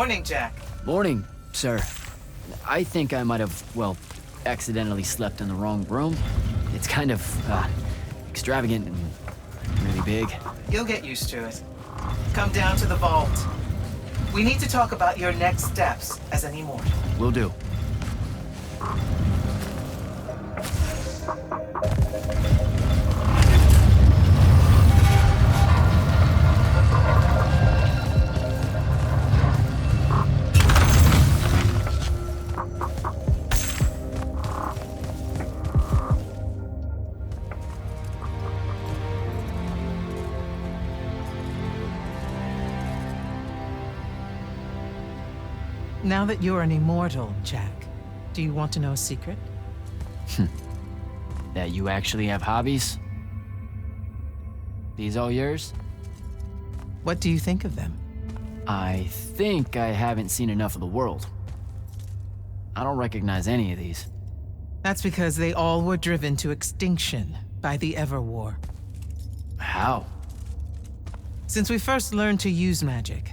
Morning, Jack. Morning, sir. I think I might have, well, accidentally slept in the wrong room. It's kind of, extravagant and really big. You'll get used to it. Come down to the vault. We need to talk about your next steps as an immortal. Will do. Now that you're an immortal, Jack, do you want to know a secret? That you actually have hobbies? These all yours? What do you think of them? I think I haven't seen enough of the world. I don't recognize any of these. That's because they all were driven to extinction by the Everwar. How? Since we first learned to use magic,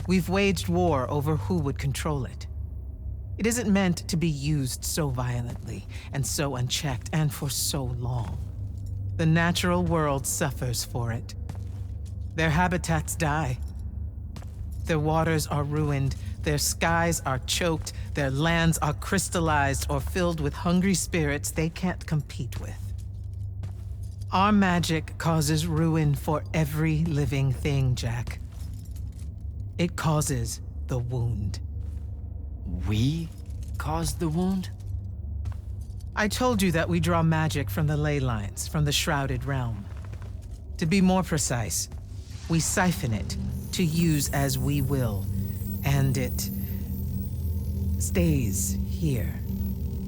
we've waged war over who would control it. It isn't meant to be used so violently and so unchecked and for so long. The natural world suffers for it. Their habitats die. Their waters are ruined, their skies are choked, their lands are crystallized or filled with hungry spirits they can't compete with. Our magic causes ruin for every living thing, Jack. It causes the wound. We caused the wound? I told you that we draw magic from the ley lines, from the Shrouded Realm. To be more precise, we siphon it to use as we will, and it stays here.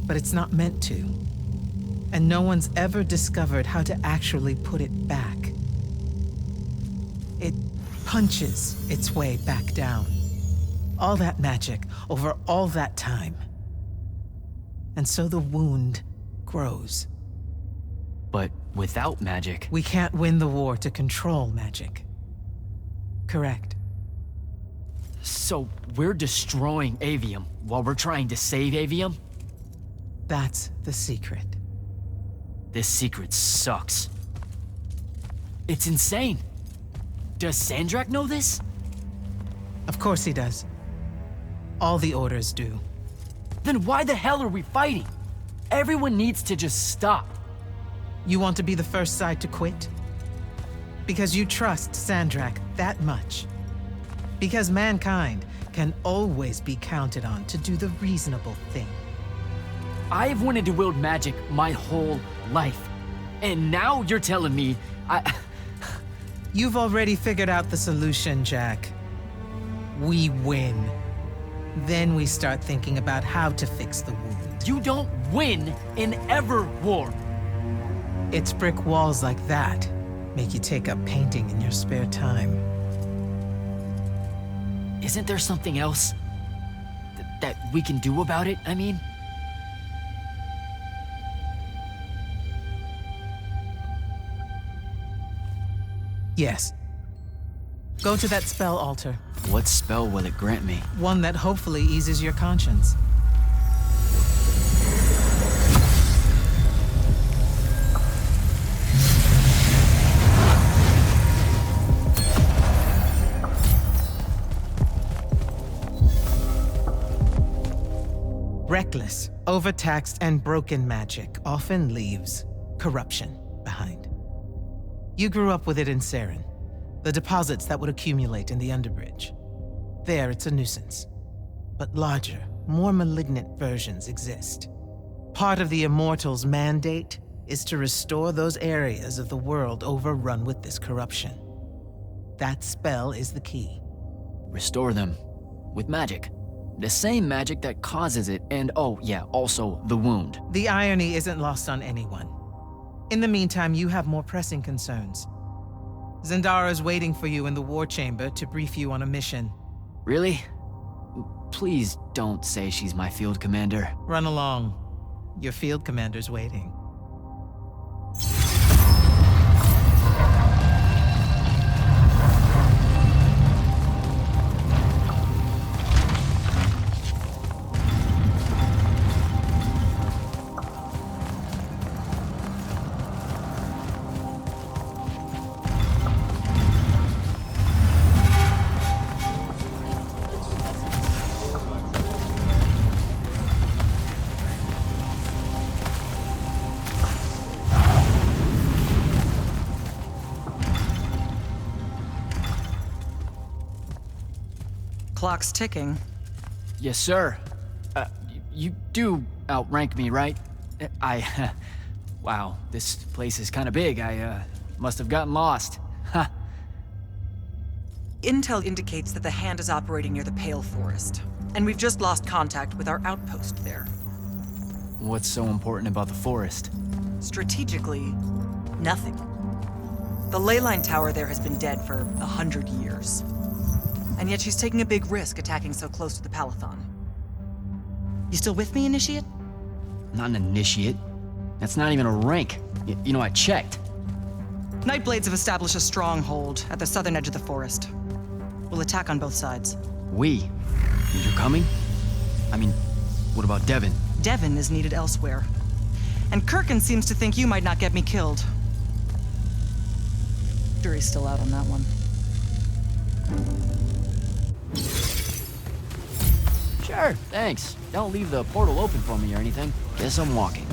But it's not meant to. And no one's ever discovered how to actually put it back. It punches its way back down. All that magic over all that time. And so the wound grows. But without magic... We can't win the war to control magic. Correct. So we're destroying Aveum while we're trying to save Aveum? That's the secret. This secret sucks. It's insane. Does Sandrakk know this? Of course he does. All the orders do. Then why the hell are we fighting? Everyone needs to just stop. You want to be the first side to quit? Because you trust Sandrakk that much. Because mankind can always be counted on to do the reasonable thing. I've wanted to wield magic my whole life. And now you're telling me You've already figured out the solution, Jack. We win. Then we start thinking about how to fix the wound. You don't win in Everwar. It's brick walls like that make you take up painting in your spare time. Isn't there something else that we can do about it, I mean? Yes. Go to that spell altar. What spell will it grant me? One that hopefully eases your conscience. Reckless, overtaxed, and broken magic often leaves corruption behind. You grew up with it in Saren, the deposits that would accumulate in the Underbridge. There, it's a nuisance. But larger, more malignant versions exist. Part of the Immortals' mandate is to restore those areas of the world overrun with this corruption. That spell is the key. Restore them. With magic. The same magic that causes it, and oh yeah, also the wound. The irony isn't lost on anyone. In the meantime, you have more pressing concerns. Zendara's waiting for you in the war chamber to brief you on a mission. Really? Please don't say she's my field commander. Run along. Your field commander's waiting. Clock's ticking. Yes, sir. You do outrank me, right? Wow, this place is kind of big. I must have gotten lost. Ha. Intel indicates that the Hand is operating near the Pale Forest, and we've just lost contact with our outpost there. What's so important about the forest? Strategically, nothing. The ley line tower there has been dead for 100 years. And yet she's taking a big risk attacking so close to the Palathon. You still with me, Initiate? Not an initiate. That's not even a rank. You know, I checked. Nightblades have established a stronghold at the southern edge of the forest. We'll attack on both sides. We? You're coming? I mean, what about Devin? Devin is needed elsewhere. And Kirkin seems to think you might not get me killed. Jury's still out on that one. Sure, thanks. Don't leave the portal open for me or anything. Guess I'm walking.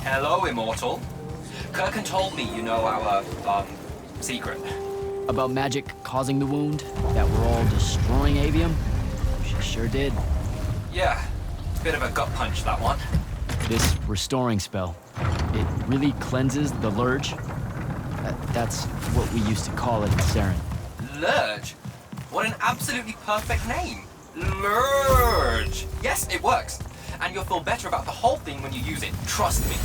Hello, Immortal. Kirkin told me you know our, secret. About magic causing the wound? That we're all destroying Aveum? She sure did. Yeah, it's a bit of a gut punch, that one. This restoring spell, it really cleanses the Lurge? That's what we used to call it in Saren. Lurge? What an absolutely perfect name. Lurge. Yes, it works. And you'll feel better about the whole thing when you use it. Trust me.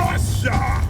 Russia!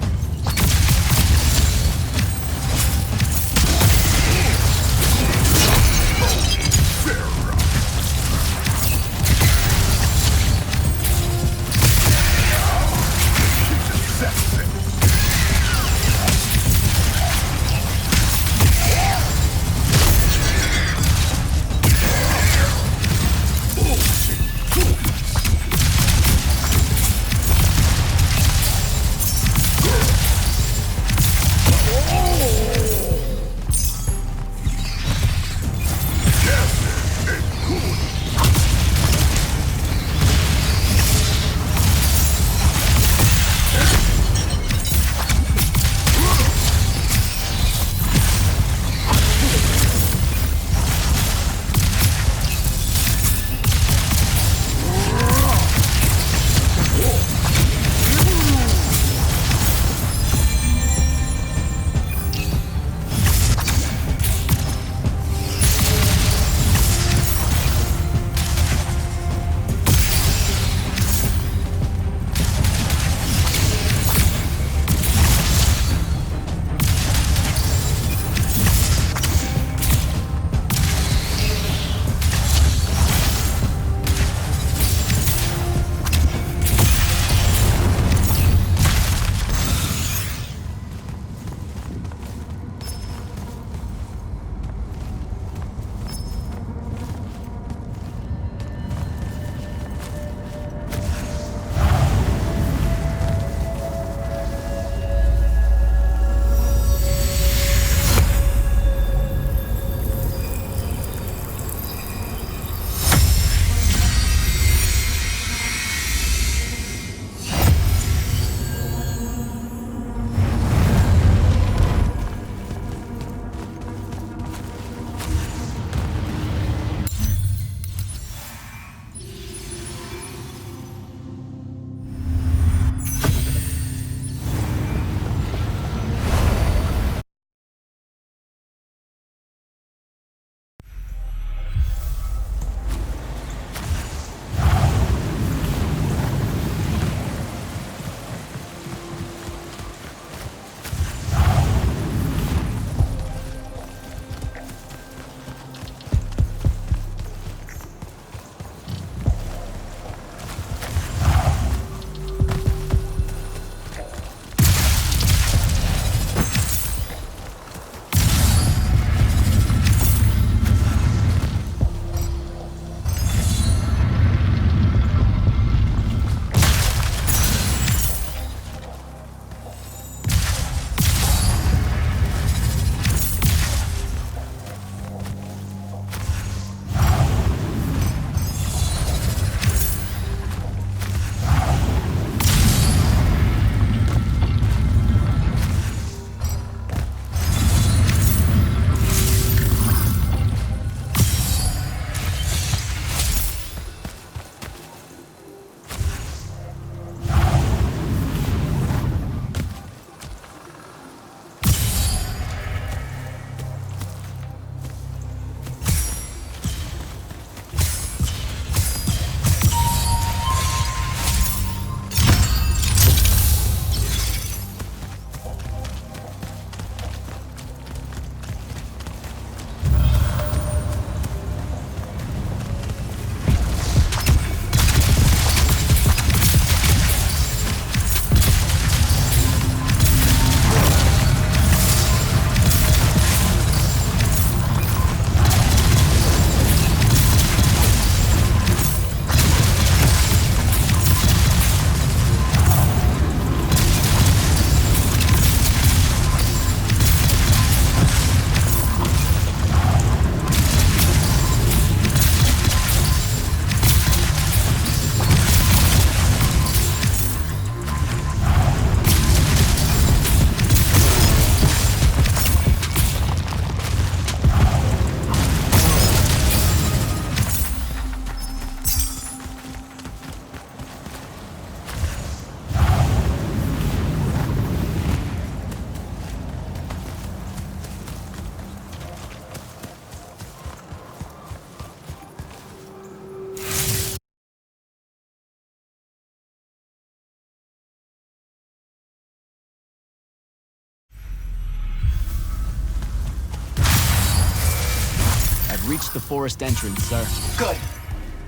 reached the forest entrance, sir. Good.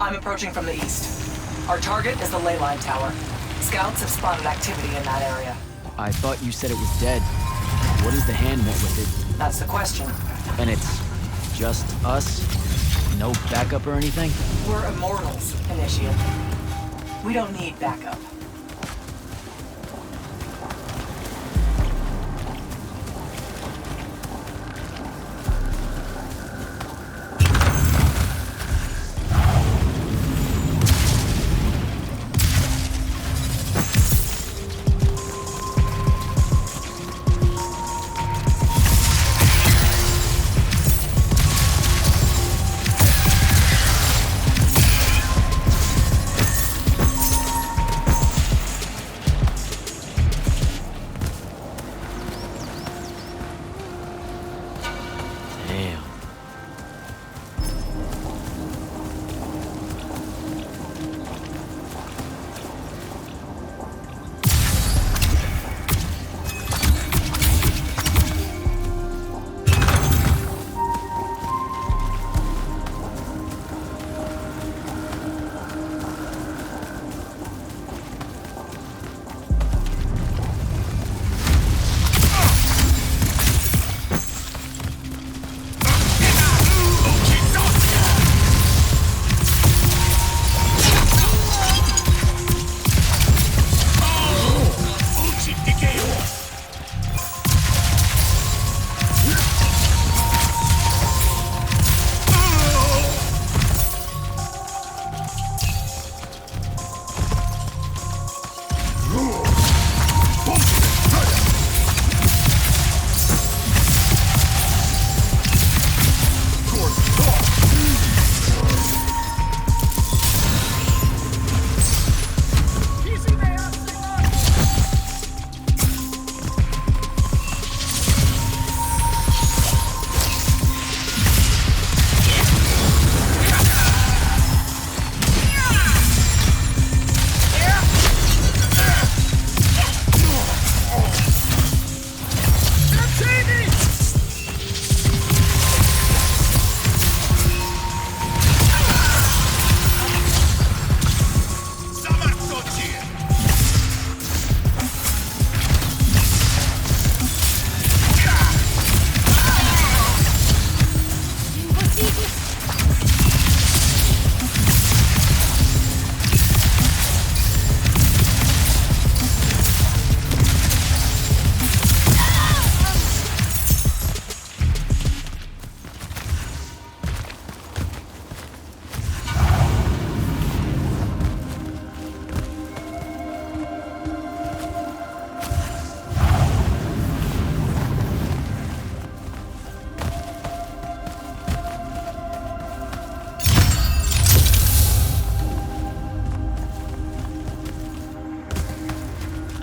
I'm approaching from the east. Our target is the ley line tower. Scouts have spotted activity in that area. I thought you said it was dead. What does the hand want with it? That's the question. And it's just us? No backup or anything? We're Immortals, Initiate. We don't need backup. Damn.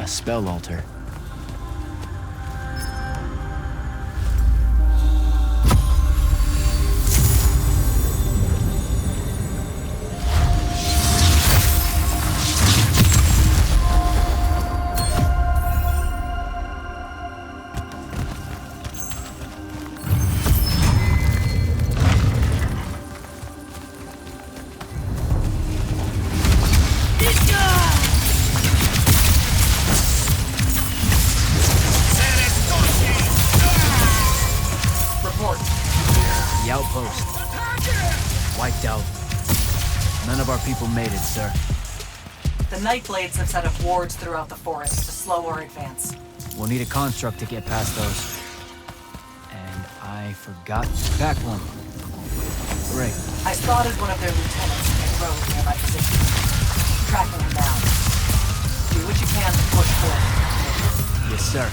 Spell altar. Outpost. Wiped out. None of our people made it, sir. The Nightblades have set up wards throughout the forest to slow our advance. We'll need a construct to get past those. And I forgot to pack one. Great. I spotted one of their lieutenants in a road near my position. Tracking him down. Do what you can to push forward. Yes, sir.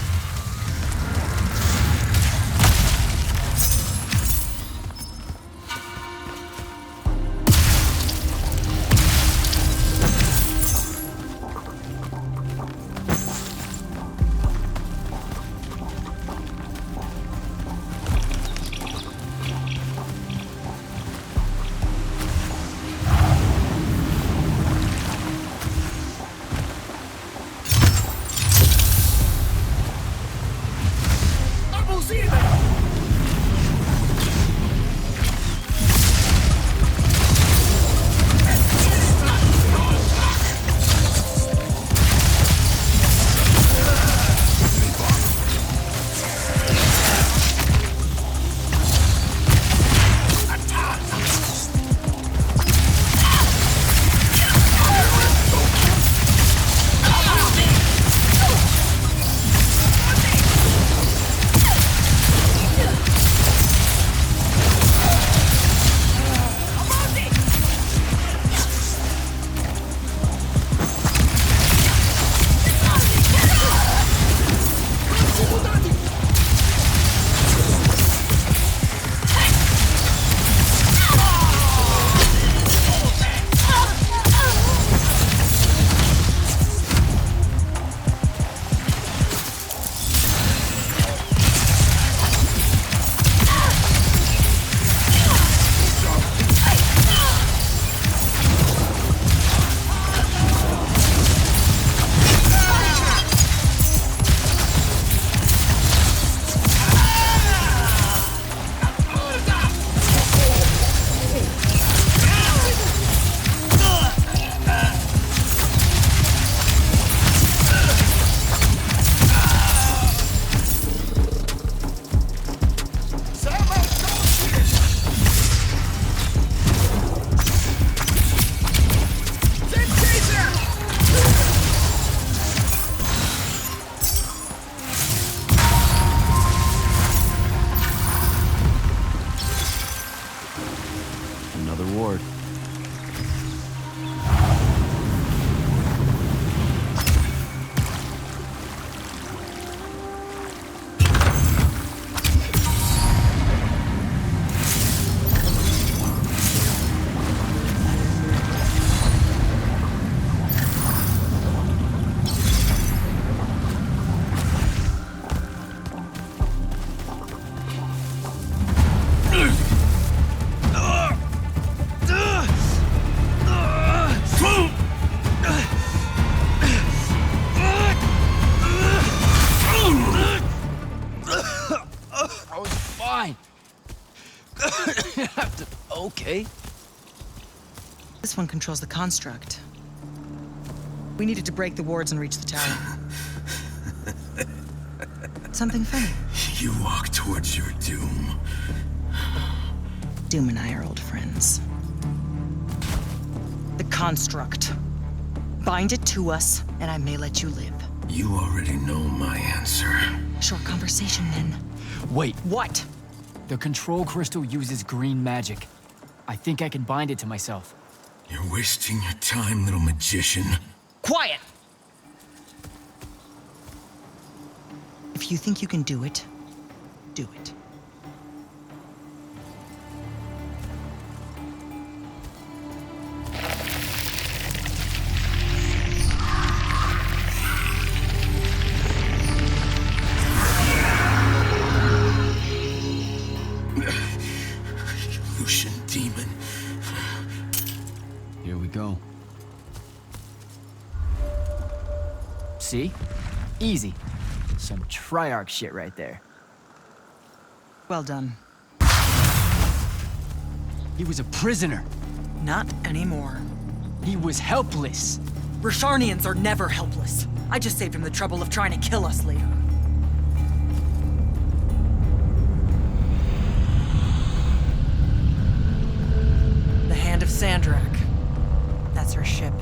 fine. Okay. This one controls the construct. We needed to break the wards and reach the tower. Something funny. You walk towards your doom. Doom and I are old friends. The construct. Bind it to us, and I may let you live. You already know my answer. Short conversation, then. Wait, What? the control crystal uses green magic. I think I can bind it to myself. You're wasting your time, little magician. Quiet! If you think you can do it, do it. Lucian demon. Here we go. See? Easy. Some Triarch shit right there. Well done. He was a prisoner. Not anymore. He was helpless. Rosharnians are never helpless. I just saved him the trouble of trying to kill us later. The Hand of Sandrakk. That's her ship.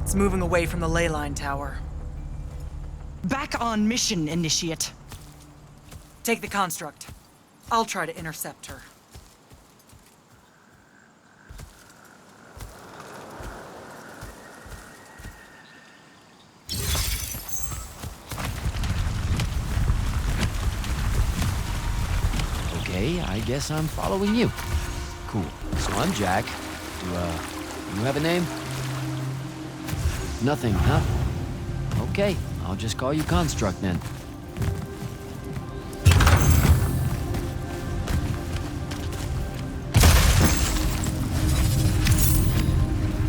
It's moving away from the ley line tower. Back on mission, Initiate. Take the construct. I'll try to intercept her. Okay, I guess I'm following you. Cool. So I'm Jack. Do you have a name? Nothing, huh? Okay, I'll just call you Construct then.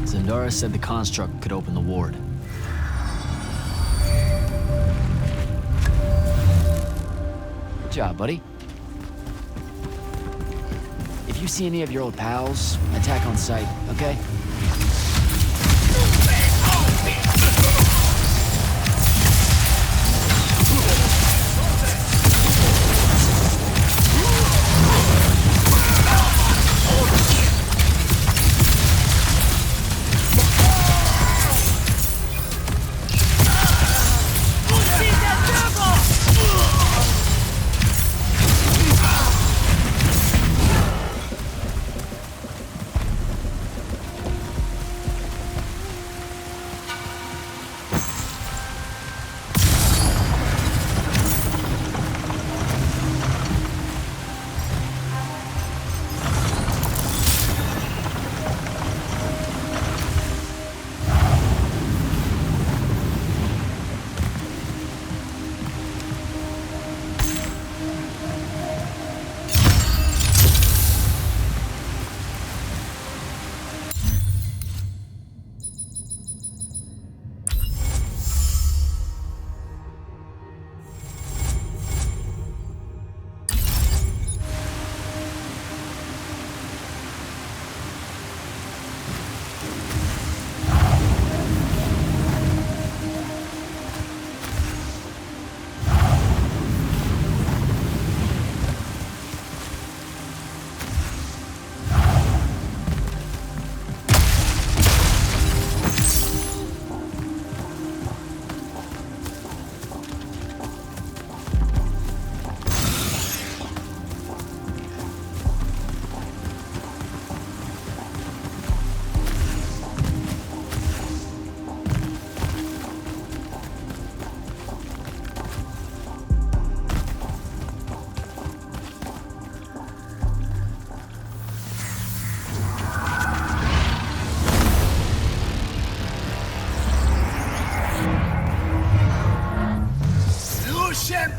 Zendara said the Construct could open the ward. Good job, buddy. If you see any of your old pals, attack on sight, okay?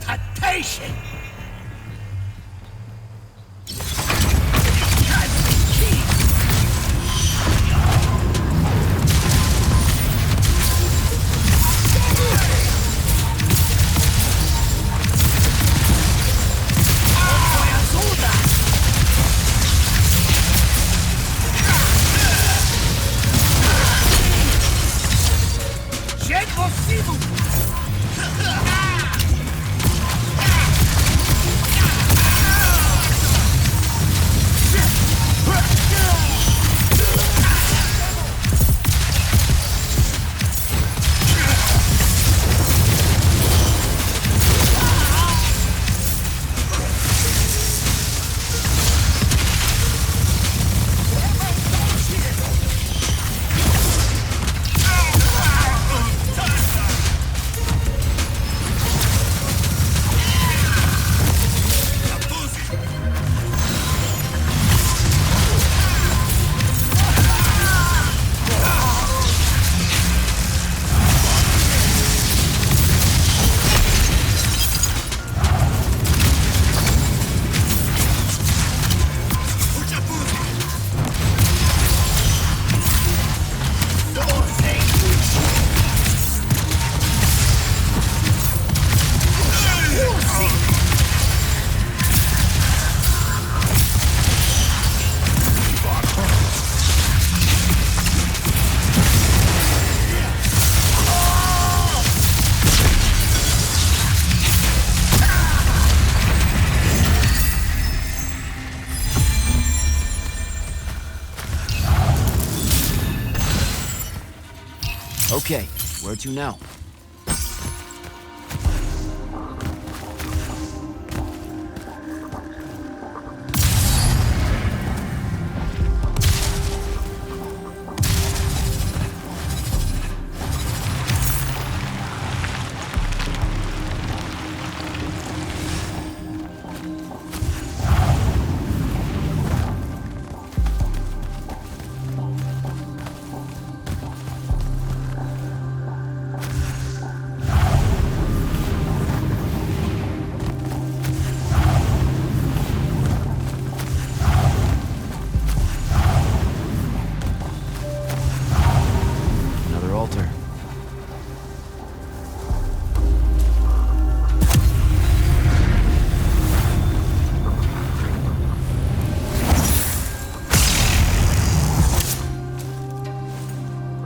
Temptation! Okay, where to now? Another altar.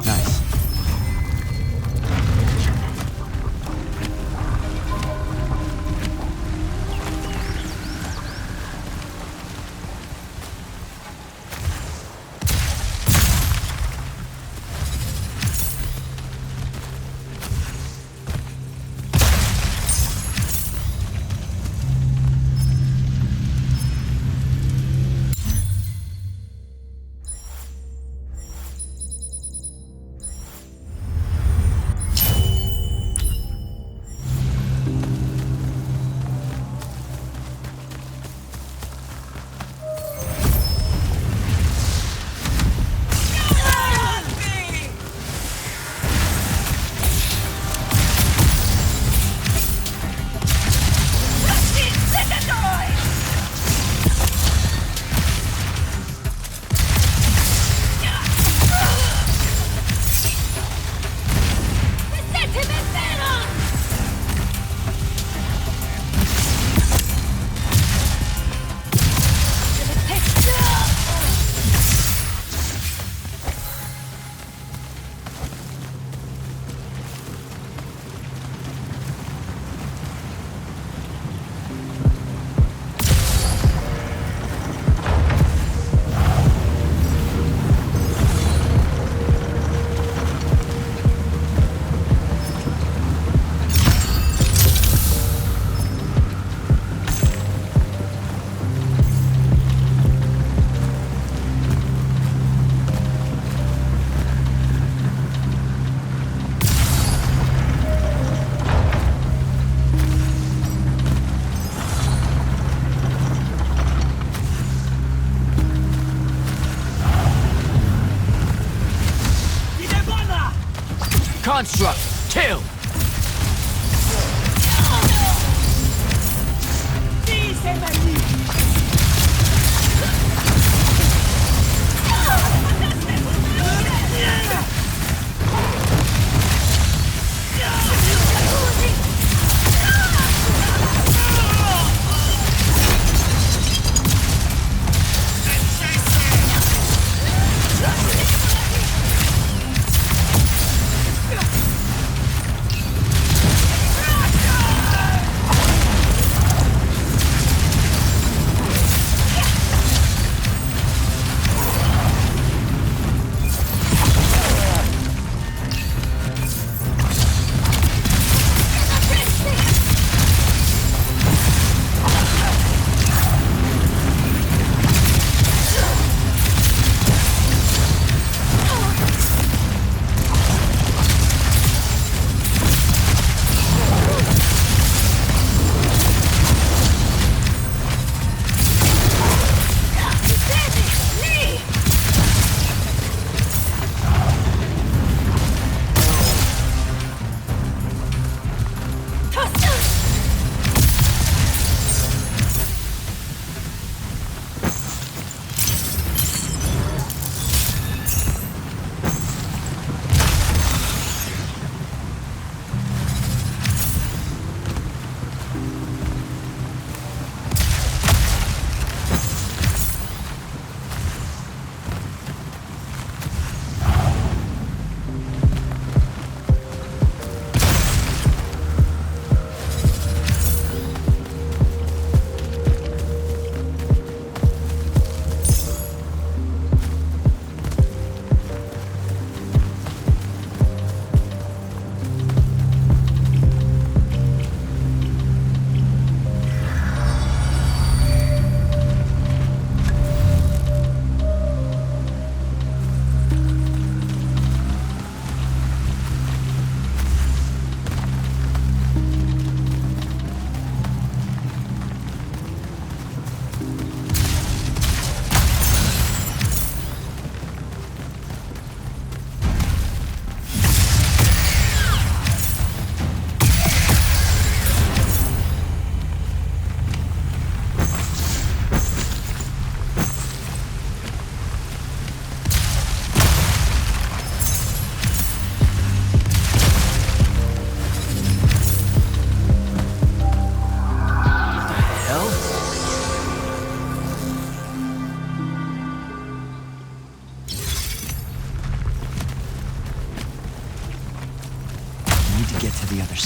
Nice. Construct, kill!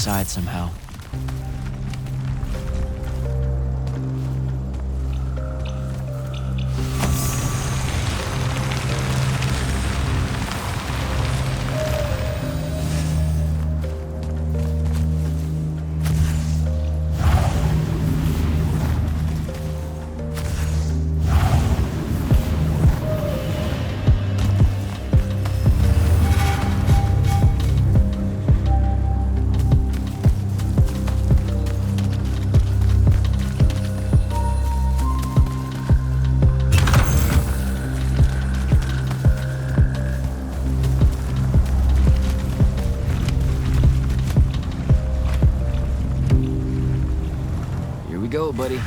side somehow. Go, buddy.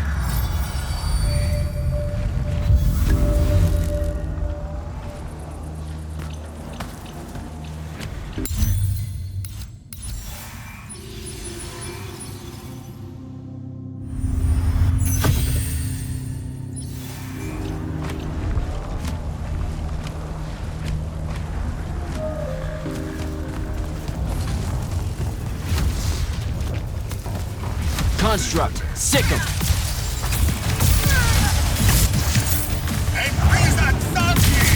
Construct, sick 'em. And freeze that zombie!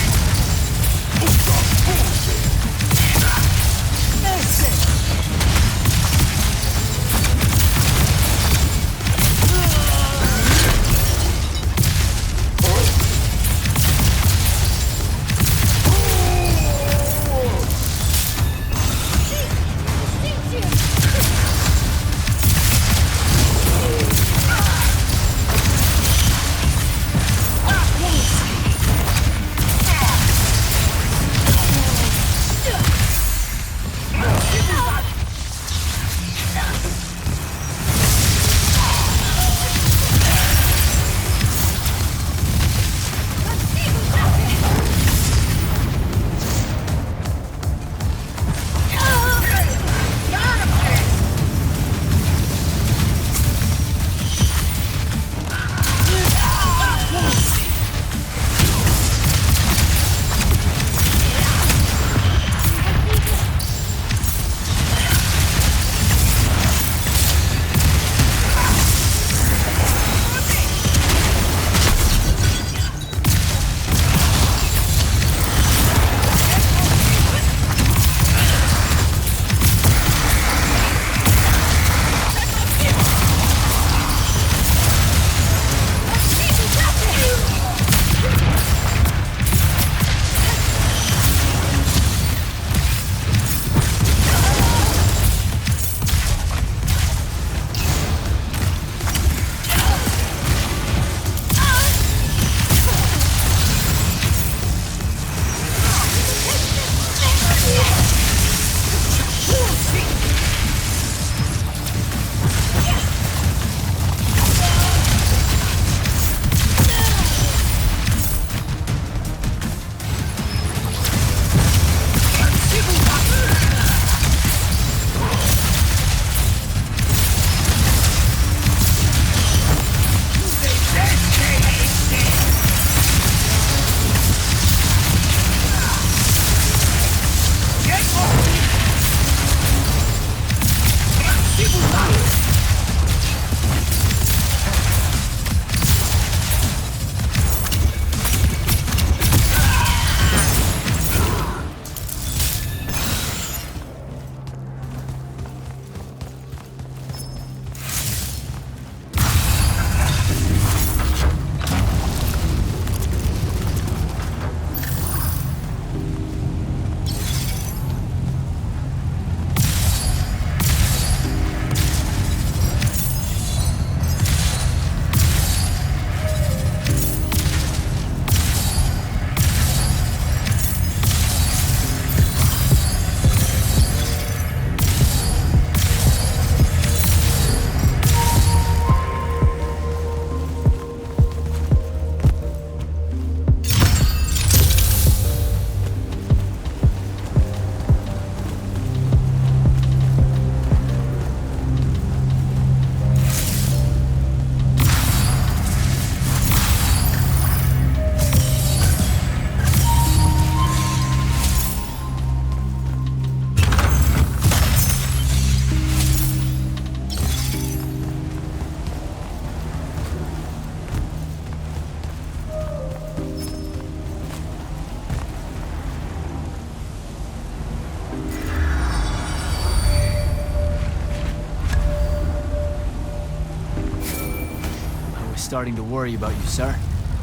starting to worry about you, sir.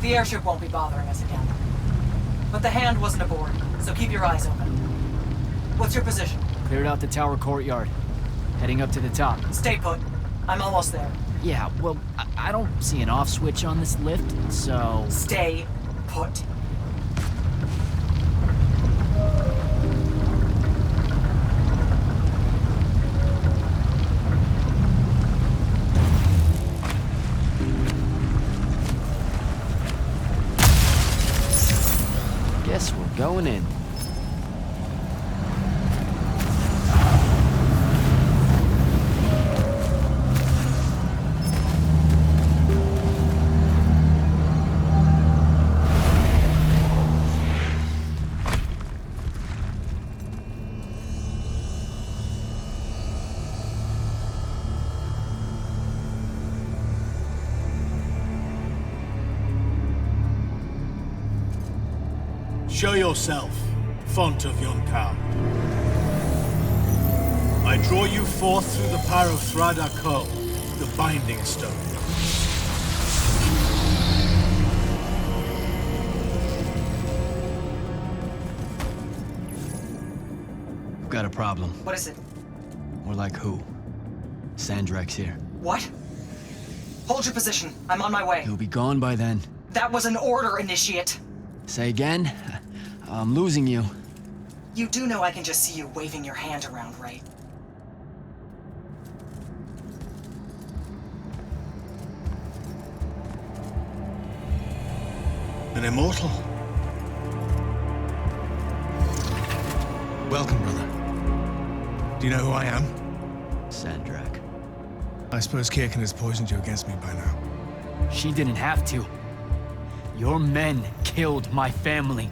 The airship won't be bothering us again. But the hand wasn't aboard, so keep your eyes open. What's your position? Cleared out the tower courtyard. Heading up to the top. Stay put. I'm almost there. Yeah, well, I don't see an off switch on this lift, so... Stay put. Guess we're going in. Show yourself, font of Yonkou. I draw you forth through the power of Sandrakk, the Binding Stone. We've got a problem. What is it? More like who? Sandrakk's here. What? Hold your position. I'm on my way. He'll be gone by then. That was an order, Initiate. Say again? I'm losing you. You do know I can just see you waving your hand around, right? An immortal? Welcome, brother. Do you know who I am? Sandrakk. I suppose Kirkin has poisoned you against me by now. She didn't have to. Your men killed my family.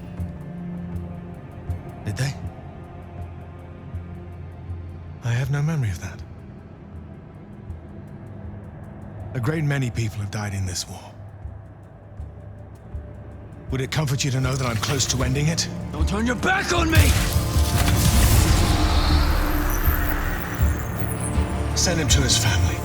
Did they? I have no memory of that. A great many people have died in this war. Would it comfort you to know that I'm close to ending it? Don't turn your back on me! Send him to his family.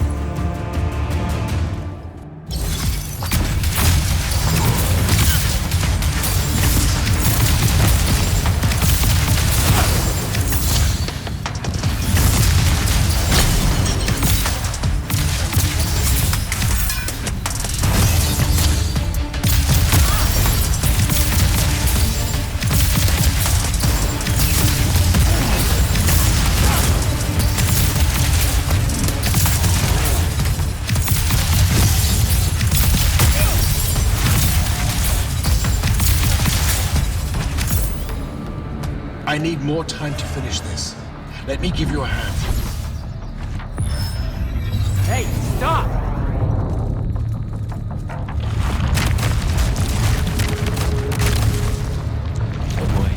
I need more time to finish this. Let me give you a hand. Hey, stop! Oh boy.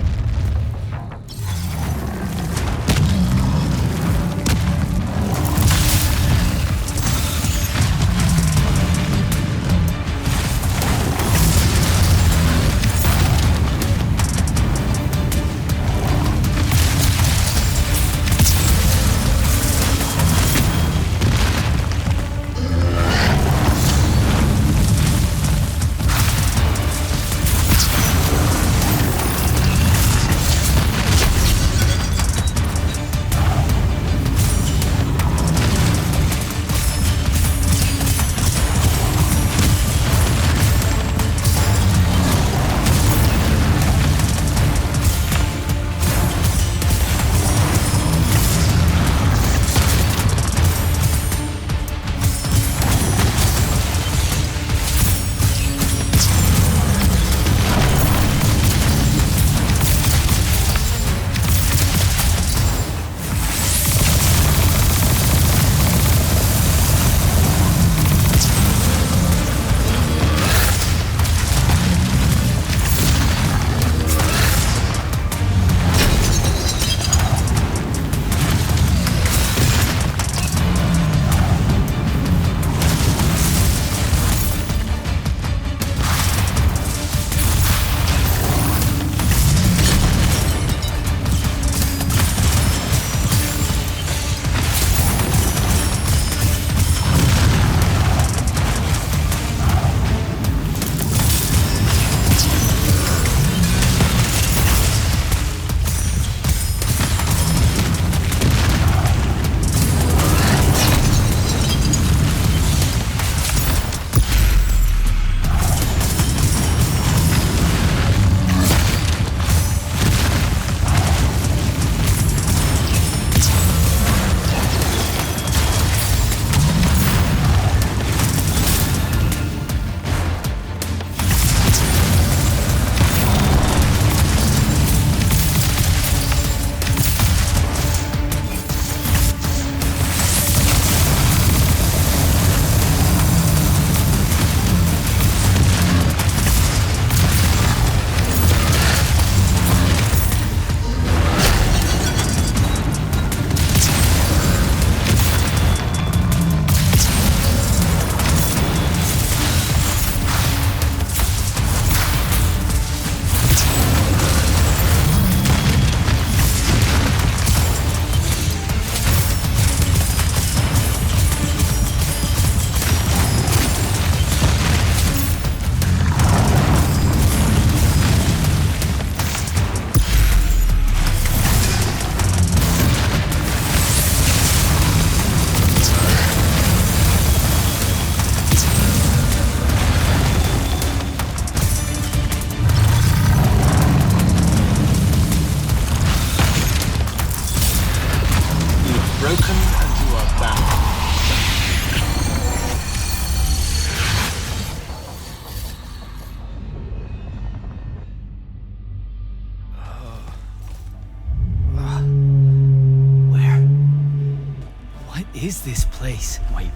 is this place? Wait,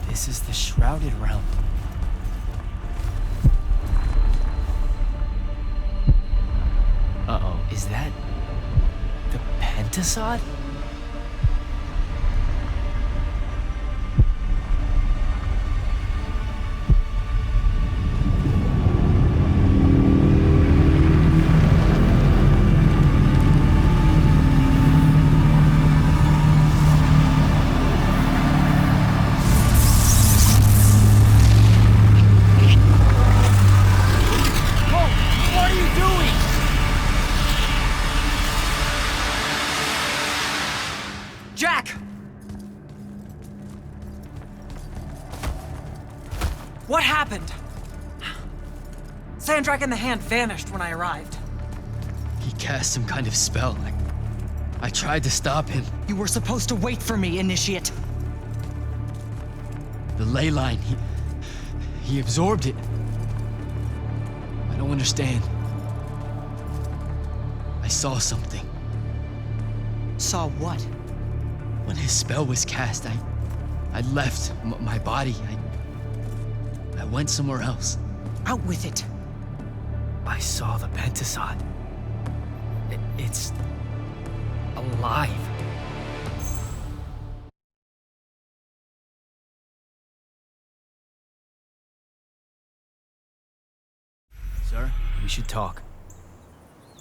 this is the Shrouded Realm. Uh-oh, is that the Pentasod? Jack! What happened? Sandrakk and the Hand vanished when I arrived. He cast some kind of spell. I tried to stop him. You were supposed to wait for me, Initiate. The ley line, he absorbed it. I don't understand. I saw something. Saw what? When his spell was cast, I left my body. I went somewhere else. Out with it. I saw the Pentasod. It's alive. Sir, we should talk.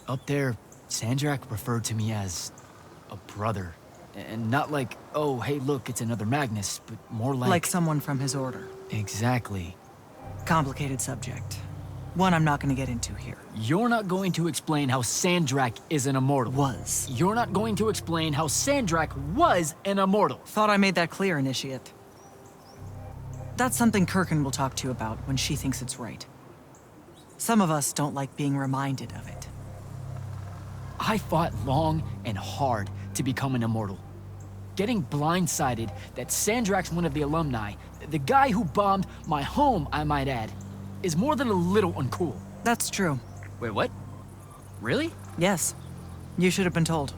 Up there, Sandrakk referred to me as a brother. And not like, oh, hey, look, it's another Magnus, but more like... Like someone from his order. Exactly. Complicated subject. One I'm not going to get into here. You're not going to explain how Sandrakk is an immortal. Was. You're not going to explain how Sandrakk was an immortal. Thought I made that clear, Initiate. That's something Kirkin will talk to you about when she thinks it's right. Some of us don't like being reminded of it. I fought long and hard to become an immortal. Getting blindsided that Sandrakk's one of the alumni, the guy who bombed my home, I might add, is more than a little uncool. That's true. Wait, what? Really? Yes. You should have been told.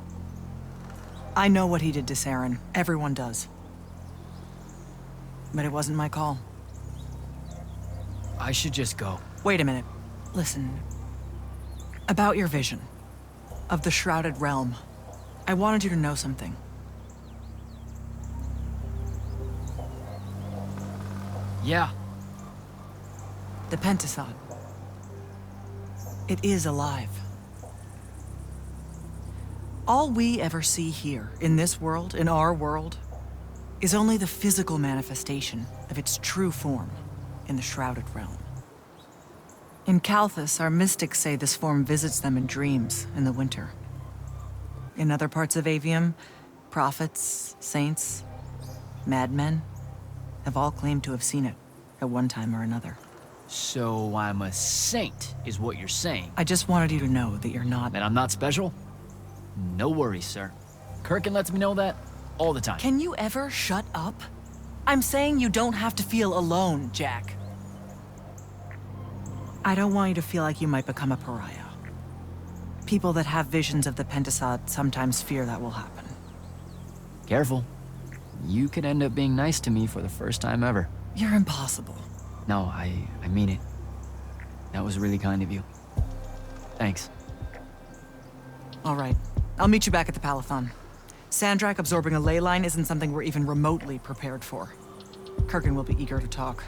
I know what he did to Saren. Everyone does. But it wasn't my call. I should just go. Wait a minute. Listen. About your vision of the Shrouded Realm, I wanted you to know something. Yeah. The Pentasod. It is alive. All we ever see here, in this world, in our world, is only the physical manifestation of its true form in the Shrouded Realm. In Kalthus, our mystics say this form visits them in dreams in the winter. In other parts of Aveum, prophets, saints, madmen have all claimed to have seen it at one time or another. So I'm a saint, is what you're saying. I just wanted you to know that you're not. And I'm not special? No worries, sir. Kirkin lets me know that all the time. Can you ever shut up? I'm saying you don't have to feel alone, Jack. I don't want you to feel like you might become a pariah. People that have visions of the Pentasod sometimes fear that will happen. Careful. You could end up being nice to me for the first time ever. You're impossible. No, I mean it. That was really kind of you. Thanks. All right. I'll meet you back at the Palathon. Sandrakk absorbing a ley line isn't something we're even remotely prepared for. Kirkin will be eager to talk.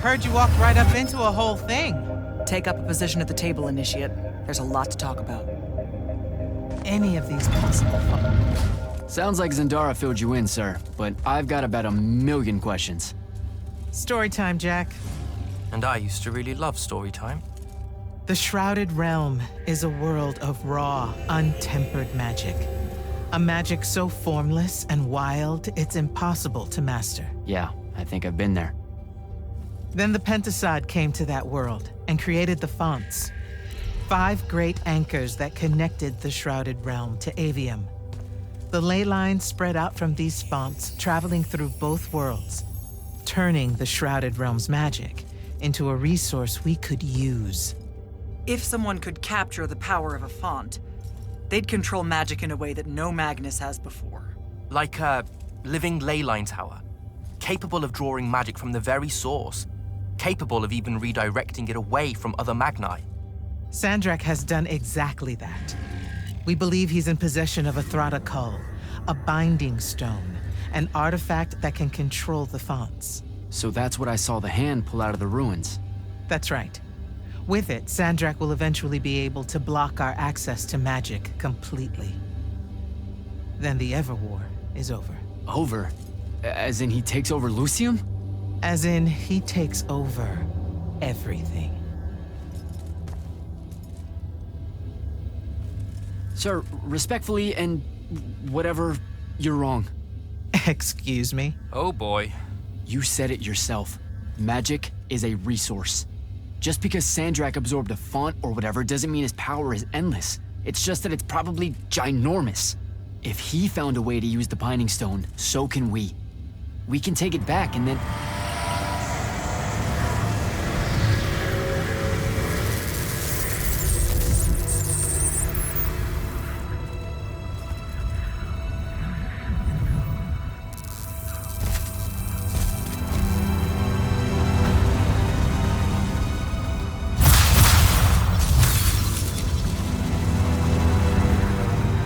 Heard you walked right up into a whole thing. Take up a position at the table, Initiate. There's a lot to talk about. Any of these possible fun. Sounds like Zendara filled you in, sir, but I've got about 1,000,000 questions. Story time, Jack. And I used to really love story time. The Shrouded Realm is a world of raw, untempered magic. A magic so formless and wild, it's impossible to master. Yeah, I think I've been there. Then the Pentasod came to that world and created the fonts. 5 great anchors that connected the Shrouded Realm to Aveum. The ley lines spread out from these fonts, traveling through both worlds, turning the Shrouded Realm's magic into a resource we could use. If someone could capture the power of a font, they'd control magic in a way that no Magnus has before. Like a living ley line tower, capable of drawing magic from the very source, capable of even redirecting it away from other Magni. Sandrakk has done exactly that. We believe he's in possession of a Thrada Cull, a binding stone, an artifact that can control the fonts. So that's what I saw the hand pull out of the ruins. That's right. With it, Sandrakk will eventually be able to block our access to magic completely. Then the Everwar is over. Over? As in he takes over Lucium? As in, he takes over everything. Sir, respectfully and whatever, you're wrong. Excuse me? Oh boy. You said it yourself. Magic is a resource. Just because Sandrakk absorbed a font or whatever doesn't mean his power is endless. It's just that it's probably ginormous. If he found a way to use the Binding Stone, so can we. We can take it back and then...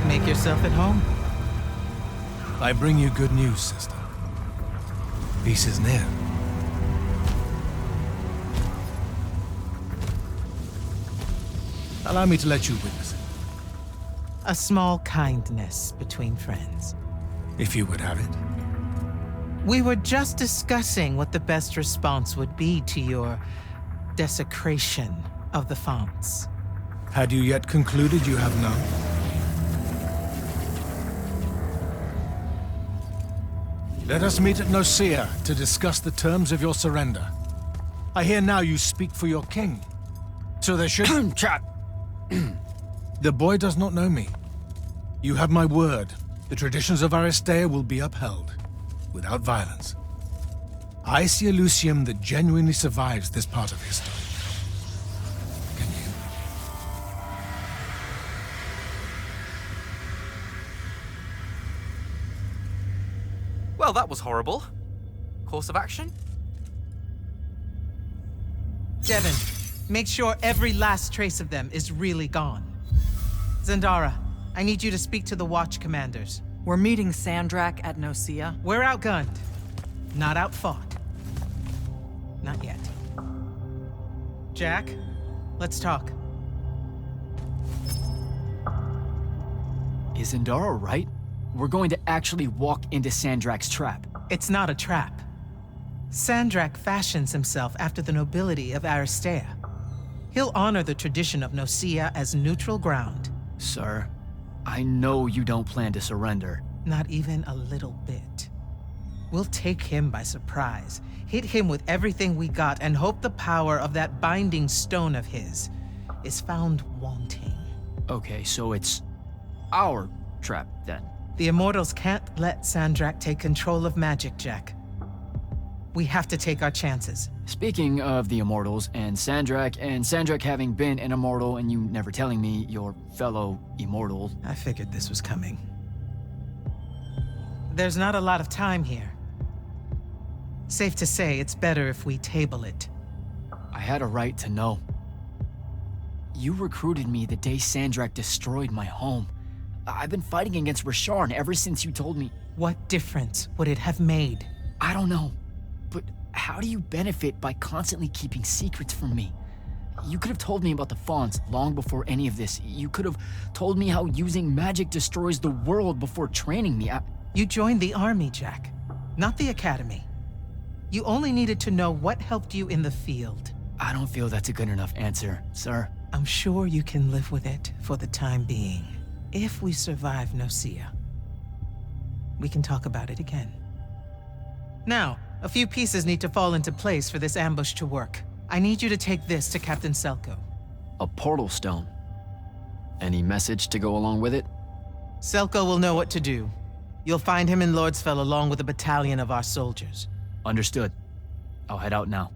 Make yourself at home. I bring you good news, sister. Peace is near. Allow me to let you witness it, A small kindness between friends. if you would have it. We were just discussing what the best response would be to your desecration of the fonts. Had you yet concluded you have none? Let us meet at Nicaea to discuss the terms of your surrender. I hear now you speak for your king. So there should... Trap! The boy does not know me. You have my word. The traditions of Aristea will be upheld, without violence. I see a Lucium that genuinely survives this part of history. Can you? Well, that was horrible. Course of action? Devin, make sure every last trace of them is really gone. Zendara, I need you to speak to the Watch commanders. We're meeting Sandrakk at Nicaea. We're outgunned, not outfought. Not yet. Jack, let's talk. Is Zendara right? We're going to actually walk into Sandrakk's trap. It's not a trap. Sandrakk fashions himself after the nobility of Aristea. He'll honor the tradition of Nicaea as neutral ground. Sir, I know you don't plan to surrender. Not even a little bit. We'll take him by surprise, hit him with everything we got, and hope the power of that binding stone of his is found wanting. Okay, so it's our trap then. The Immortals can't let Sandrakk take control of magic, Jack. We have to take our chances. Speaking of the Immortals and Sandrakk having been an Immortal and you never telling me your fellow Immortal. I figured this was coming. There's not a lot of time here. Safe to say, it's better if we table it. I had a right to know. You recruited me the day Sandrakk destroyed my home. I've been fighting against Rasharn ever since you told me. What difference would it have made? I don't know, but how do you benefit by constantly keeping secrets from me? You could have told me about the fonts long before any of this. You could have told me how using magic destroys the world before training me. You joined the army, Jack, not the academy. You only needed to know what helped you in the field. I don't feel that's a good enough answer, sir. I'm sure you can live with it for the time being. If we survive Nocia, we can talk about it again. Now, a few pieces need to fall into place for this ambush to work. I need you to take this to Captain Selko. A portal stone. Any message to go along with it? Selko will know what to do. You'll find him in Lordsfell along with a battalion of our soldiers. Understood. I'll head out now.